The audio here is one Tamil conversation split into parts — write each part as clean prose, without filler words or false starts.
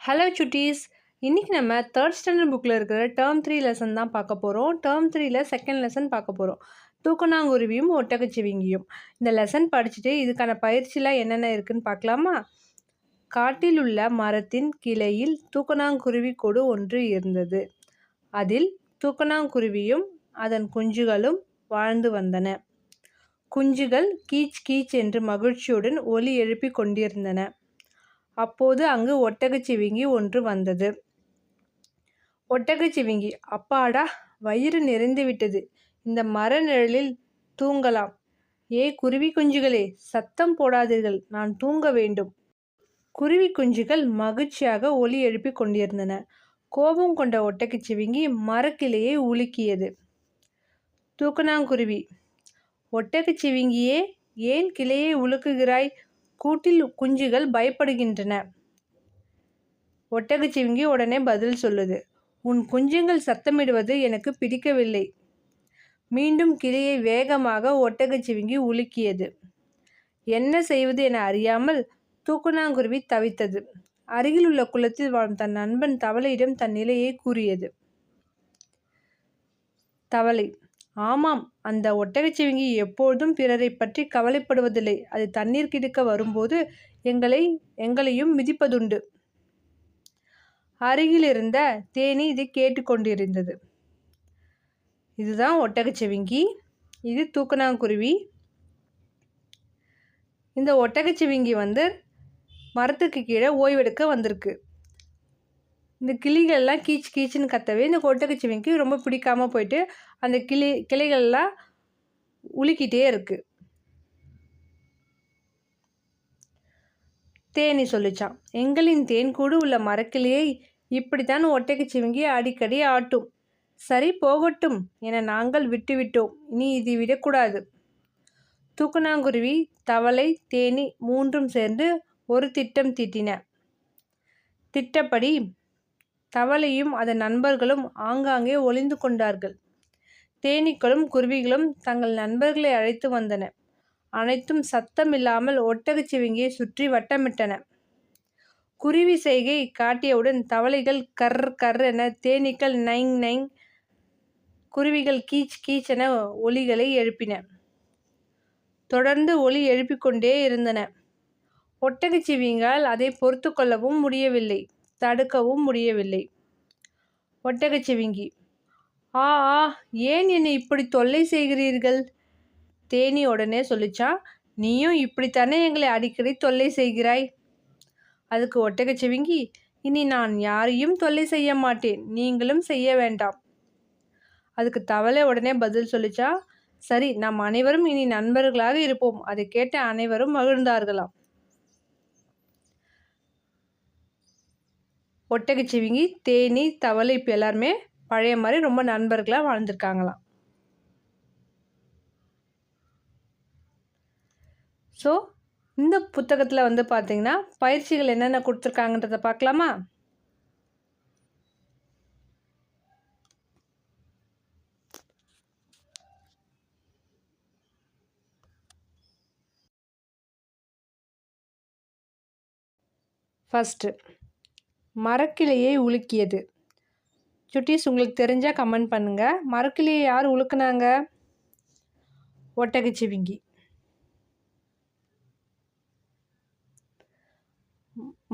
ஹலோ சுட்டீஸ். இன்றைக்கி நம்ம தேர்ட் ஸ்டாண்டர்ட் புக்கில் இருக்கிற டேர்ம் 3 லெசன் தான் பார்க்க போகிறோம். டேர்ம் 3ல் செகண்ட் லெசன் பார்க்க போகிறோம். தூக்கணாங்குருவியும் ஒட்டகச்சிவிங்கியும். இந்த லெசன் படிச்சுட்டு இதுக்கான பயிற்சிலாம் என்னென்ன இருக்குதுன்னு பார்க்கலாமா? காட்டில் உள்ள மரத்தின் கிளையில் தூக்கணாங்குருவி கொடு ஒன்று இருந்தது. அதில் தூக்கணாங்குருவியும் அதன் குஞ்சுகளும் வாழ்ந்து வந்தன. குஞ்சுகள் கீச் கீச் என்று மகிழ்ச்சியுடன் ஒலி எழுப்பி கொண்டிருந்தன. அப்போது அங்கு ஒட்டகச்சிவிங்கி ஒன்று வந்தது. ஒட்டகச்சிவிங்கி, அப்பாடா, வயிறு நிறைந்து விட்டது, இந்த மர நிழலில் தூங்கலாம். குருவி குஞ்சுகளே, சத்தம் போடாதீர்கள், நான் தூங்க வேண்டும். குருவி குஞ்சுகள் மகிழ்ச்சியாக ஒலி எழுப்பி கொண்டிருந்தன. கோபம் கொண்ட ஒட்டகச்சிவிங்கி மரக்கிளையை உலுக்கியது. தூக்கணாங்குருவி, ஒட்டகச்சிவிங்கியே, ஏன் கிளையை உலுக்குகிறாய்? கூட்டில் குஞ்சுகள் பயப்படுகின்றன. ஒட்டகச்சிவிங்கி உடனே பதில் சொல்லுது, உன் குஞ்சுங்கள் சத்தமிடுவது எனக்கு பிடிக்கவில்லை. மீண்டும் கிளையை வேகமாக ஒட்டகச்சிவிங்கி உலுக்கியது. என்ன செய்வது என அறியாமல் தூக்கணாங்குருவி தவித்தது. அருகில் உள்ள குளத்தில் வாழும் தன் நண்பன் தவளையிடம் தன் நிலையை கூறியது. தவளை, ஆமாம், அந்த ஒட்டகச்சிவிங்கி எப்பொழுதும் பிறரை பற்றி கவலைப்படுவதில்லை. அது தண்ணீர் கிடக்க வரும்போது எங்களையும் மிதிப்பதுண்டு. அருகில் இருந்த தேனி இதை கேட்டுக்கொண்டிருந்தது. இதுதான் ஒட்டகச்சிவிங்கி, இது தூக்கணாங்குருவி. இந்த ஒட்டகச்சிவிங்கி மரத்துக்கு கீழே ஓய்வெடுக்க வந்திருக்கு. இந்த கிளிகள்லாம் கீச் கீச்சுன்னு கத்தவே இந்த ஒட்டகச்சிவிங்கிக்கு ரொம்ப பிடிக்காம போயிட்டு அந்த கிளைகள்லாம் உலுக்கிட்டே இருக்கு. தேனி சொல்லிச்சான், எங்களின் தேன்கூடு உள்ள மரக்கிளையை இப்படித்தான் ஒட்டகச்சிவிங்கி அடிக்கடி ஆட்டும். சரி, போகட்டும் என நாங்கள் விட்டுவிட்டோம். இனி இது விடக்கூடாது. தூக்கணாங்குருவி, தவளை, தேனி மூன்றும் சேர்ந்து ஒரு திட்டம் தீட்டின. திட்டப்படி தவளையும் அதன் நண்பர்களும் ஆங்காங்கே ஒளிந்து கொண்டார்கள். தேனீக்களும் குருவிகளும் தங்கள் நண்பர்களை அழைத்து வந்தன. அனைத்தும் சத்தமில்லாமல் ஒட்டகச்சிவிங்கியை சுற்றி வட்டமிட்டன. குருவி செய்கை காட்டியவுடன் தவளைகள் கர் கர் என, தேனீக்கள் நைங் நைங், குருவிகள் கீச் கீச் என ஒலிகளை எழுப்பின. தொடர்ந்து ஒலி எழுப்பிக்கொண்டே இருந்தன. ஒட்டகச்சிவிங்கால் அதை பொறுத்து கொள்ளவும் முடியவில்லை, தடுக்கவும் முடியவில்லை. ஒட்டகச்சிவிங்கி, ஆ ஆ, ஏன் என்னை இப்படி தொல்லை செய்கிறீர்கள்? தேனி உடனே சொல்லிச்சான், நீயும் இப்படித்தானே எங்களை அடிக்கடி தொல்லை செய்கிறாய். அதுக்கு ஒட்டகச்சிவிங்கி, இனி நான் யாரையும் தொல்லை செய்ய மாட்டேன், நீங்களும் செய்ய வேண்டாம். அதுக்கு தவளை உடனே பதில் சொல்லிச்சா, சரி, நாம் அனைவரும் இனி நண்பர்களாக இருப்போம். அதை கேட்டு அனைவரும் மகிழ்ந்தார்களாம். ஒட்டகச்சிவிங்கி, தேனி, தவளை இப்போ எல்லாருமே பழைய மாதிரி ரொம்ப நண்பர்களாக வாழ்ந்துருக்காங்களாம். ஸோ இந்த புத்தகத்தில் பார்த்தீங்கன்னா பயிற்சிகள் என்னென்ன கொடுத்துருக்காங்கன்றதை பார்க்கலாமா? ஃபஸ்ட்டு, மரக்கிளையை உலுக்கியது. சுட்டீஸ், உங்களுக்கு தெரிஞ்சால் கமெண்ட் பண்ணுங்கள். மரக்கிளையை யார் உலுக்குனாங்க? ஒட்டகச்சிவிங்கி.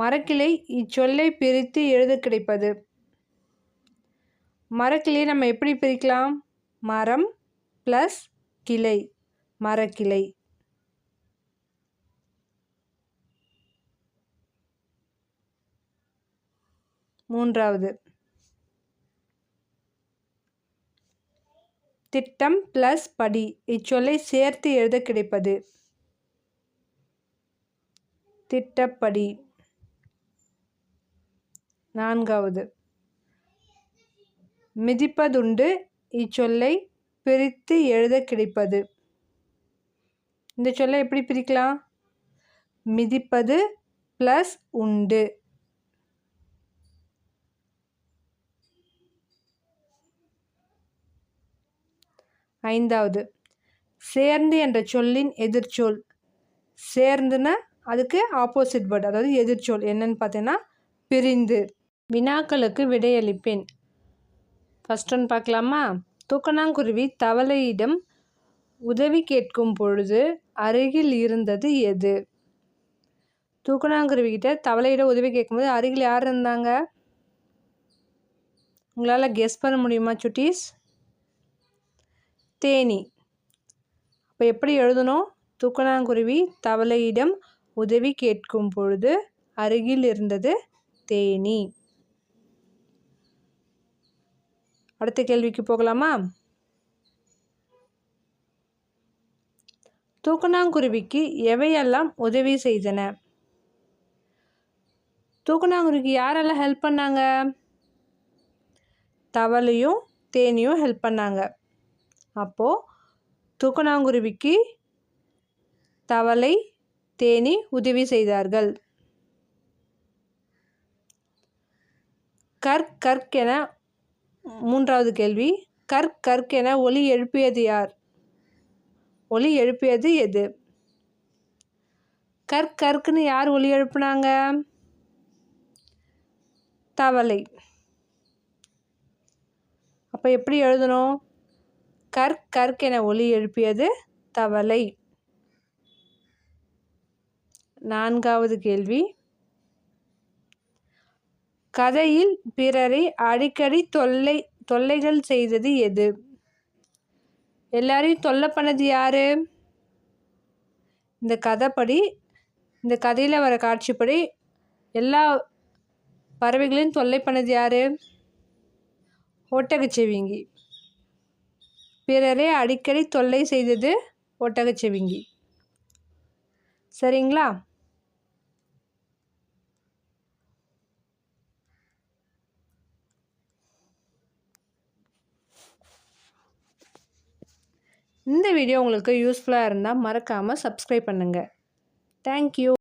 மரக்கிளை இச்சொல்லை பிரித்து எழுத கிடைப்பது. மரக்கிளையை நம்ம எப்படி பிரிக்கலாம்? மரம் ப்ளஸ் கிளை, மரக்கிளை. மூன்றாவது, திட்டம் ப்ளஸ் படி, இச்சொல்லை சேர்த்து எழுத கிடைப்பது. திட்டப்படி. நான்காவது, மிதிப்பதுண்டு, இச்சொல்லை பிரித்து எழுத கிடைப்பது. இந்த சொல்லை எப்படி பிரிக்கலாம்? மிதிப்பது ப்ளஸ் உண்டு. ஐந்தாவது, சேர்ந்து என்ற சொல்லின் எதிர்ச்சொல். சேர்ந்துன்னா அதுக்கு ஆப்போசிட் வேர்டு, அதாவது எதிர்ச்சொல் என்னன்னு பார்த்தீங்கன்னா பிரிந்து. வினாக்களுக்கு விடையளிப்பேன். ஃபர்ஸ்ட் ஒன் பார்க்கலாமா? தூக்கணாங்குருவி தவளையிடம் உதவி கேட்கும் பொழுது அருகில் இருந்தது எது? தூக்கணாங்குருவிக்கிட்ட தவளையிடம் உதவி கேட்கும்போது அருகில் யார் இருந்தாங்க? உங்களால் கெஸ் பண்ண முடியுமா சுட்டீஸ்? தேனி. அப்போ எப்படி எழுதணும்? தூக்கணாங்குருவி தவளையிடம் உதவி கேட்கும் பொழுது அருகில் இருந்தது தேனி. அடுத்த கேள்விக்கு போகலாமா? தூக்கணாங்குருவிக்கு எவையெல்லாம் உதவி செய்தன? தூக்கணாங்குருவிக்கு யாரெல்லாம் ஹெல்ப் பண்ணாங்க? தவளையும் தேனியும் ஹெல்ப் பண்ணாங்க. அப்போது தூக்கணாங்குருவிக்கு தவளை தேனி உதவி செய்தார்கள். கற்கென மூன்றாவது கேள்வி. கற்கென ஒலி எழுப்பியது யார்? ஒலி எழுப்பியது எது? கற்குன்னு யார் ஒலி எழுப்புனாங்க? தவளை. அப்போ எப்படி எழுதணும்? கற்கென ஒலி எழுப்பியது தவளை. நான்காவது கேள்வி. கதையில் பிறரை அடிக்கடி தொல்லைகள் செய்தது எது? எல்லாரையும் தொல்லை பண்ணது யாரு? இந்த கதையில் வர காட்சிப்படி எல்லா பறவைகளையும் தொல்லை பண்ணது யாரு? ஒட்டகச்சிவிங்கி. பிறரை அடிக்கடி தொல்லை செய்தது ஒட்டகச்சிவிங்கி. சரிங்களா? இந்த வீடியோ உங்களுக்கு யூஸ்ஃபுல்லாக இருந்தால் மறக்காமல் சப்ஸ்கிரைப் பண்ணுங்கள். தேங்க்யூ.